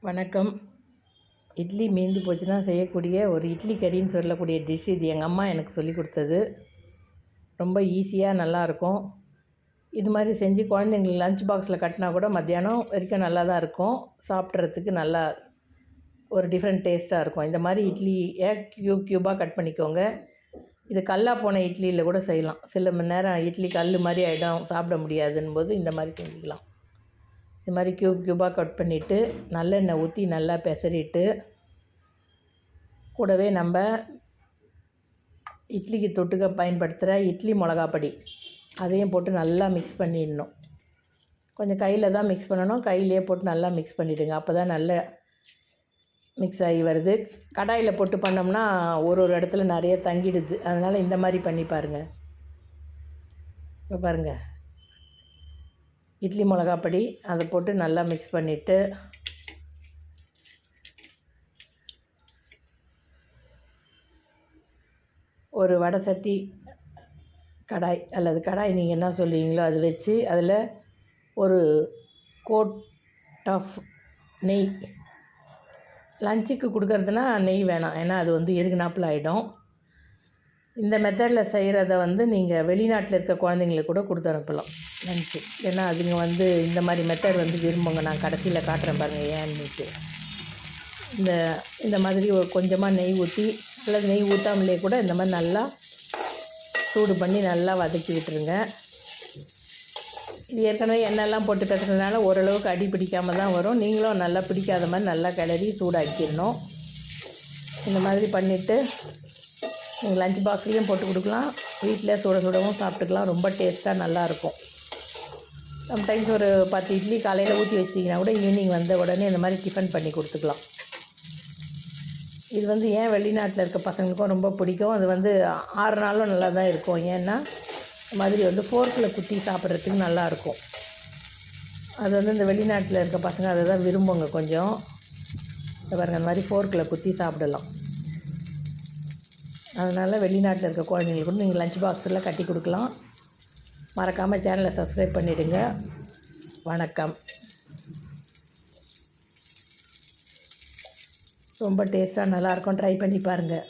வணக்கம். இட்லி மீந்து போச்சுன்னா செய்யக்கூடிய ஒரு இட்லி கறின்னு சொல்லக்கூடிய டிஷ் இது. எங்கள் அம்மா எனக்கு சொல்லி கொடுத்தது. ரொம்ப ஈஸியாக நல்லாயிருக்கும். இது மாதிரி செஞ்சு குழந்தைங்களுக்கு லஞ்ச் பாக்ஸில் கட்டினா கூட மத்தியானம் வரைக்கும் நல்லா தான் இருக்கும். சாப்பிட்றதுக்கு நல்லா ஒரு டிஃப்ரெண்ட் டேஸ்ட்டாக இருக்கும். இந்த மாதிரி இட்லியை க்யூபாக கட் பண்ணிக்கோங்க. இது கல்லா போன இட்லியில் கூட செய்யலாம். சில மணி நேரம் இட்லி கல் மாதிரி ஆகிடும், சாப்பிட முடியாதுன்னு போது இந்த மாதிரி செஞ்சுக்கலாம். இது மாதிரி க்யூபாக கட் பண்ணிவிட்டு நல்லெண்ணெய் ஊற்றி நல்லா பெசரிட்டு, கூடவே நம்ம இட்லிக்கு தொட்டுக்க பயன்படுத்துகிற இட்லி மிளகாப்பொடி அதையும் போட்டு நல்லா மிக்ஸ் பண்ணிடணும். கொஞ்சம் கையில் தான் மிக்ஸ் பண்ணணும், கையிலே போட்டு நல்லா மிக்ஸ் பண்ணிவிடுங்க. அப்போ தான் நல்ல மிக்ஸ் ஆகி வருது. கடாயில் போட்டு பண்ணோம்னா ஒரு இடத்துல நிறைய தங்கிடுது. அதனால் இந்த மாதிரி பண்ணி பாருங்கள். இப்போ பாருங்கள், இட்லி மிளகாப்பொடி அதை போட்டு நல்லா மிக்ஸ் பண்ணிவிட்டு, ஒரு வடை சட்டி கடாய் அல்லது கடாய் நீங்கள் என்ன சொல்லுவீங்களோ அது வச்சு அதில் ஒரு கோட் ஆஃப் நெய். லஞ்சுக்கு கொடுக்கறதுனா நெய் வேணாம், ஏன்னா அது வந்து எருகுனாப்பில் ஆகிடும். இந்த மெத்தடில் செய்கிறத நீங்கள் வெளிநாட்டில் இருக்க குழந்தைங்களுக்கு கூட கொடுத்து அனுப்பலாம் லஞ்சு. ஏன்னா அதுங்க இந்த மாதிரி மெத்தட் விரும்புங்க. நான் கடைசியில் காட்டுறேன் பாருங்கள் ஏன்னுட்டு. இந்த மாதிரி ஒரு கொஞ்சமாக நெய் ஊற்றி, அல்லது நெய் ஊற்றாமலே கூட இந்த மாதிரி நல்லா சூடு பண்ணி நல்லா வதக்கி விட்டுருங்க. இது ஏற்கனவே எண்ணெய்லாம் போட்டு பேசுகிறதுனால ஓரளவுக்கு அடி பிடிக்காமல் தான் வரும். நீங்களும் நல்லா பிடிக்காத மாதிரி நல்லா கிளறி சூடாக்கிடணும். இந்த மாதிரி பண்ணிவிட்டு நீங்கள் லஞ்ச் பாக்ஸ்லேயும் போட்டு கொடுக்கலாம், வீட்டில் சுட சுடவும் சாப்பிட்டுக்கலாம். ரொம்ப டேஸ்ட்டாக நல்லாயிருக்கும். சம்டைம்ஸ் ஒரு 10 இட்லி காலையில் ஊற்றி வச்சிட்டிங்கன்னா கூட ஈவினிங் வந்த உடனே இந்த மாதிரி டிஃபன் பண்ணி கொடுத்துக்கலாம். இது ஏன் வெளிநாட்டில் இருக்க பசங்களுக்கும் ரொம்ப பிடிக்கும். அது 6 நாளும் நல்லா தான் இருக்கும். ஏன்னா இந்த மாதிரி ஃபோர்க்கில் குத்தி சாப்பிட்றதுக்கு நல்லாயிருக்கும். அது இந்த வெளிநாட்டில் இருக்க பசங்க அதை தான் விரும்புங்க கொஞ்சம். பாருங்கள், அந்த மாதிரி ஃபோர்க்கில் குத்தி சாப்பிடலாம். அதனால் வெளிநாட்டில் இருக்க குழந்தைங்களுக்கு கூட நீங்கள் லஞ்ச் பாக்ஸில் கட்டி கொடுக்கலாம். மறக்காமல் சேனலை சப்ஸ்கிரைப் பண்ணிவிடுங்க. வணக்கம். ரொம்ப டேஸ்ட்டாக நல்லாயிருக்கும். ட்ரை பண்ணி பாருங்கள்.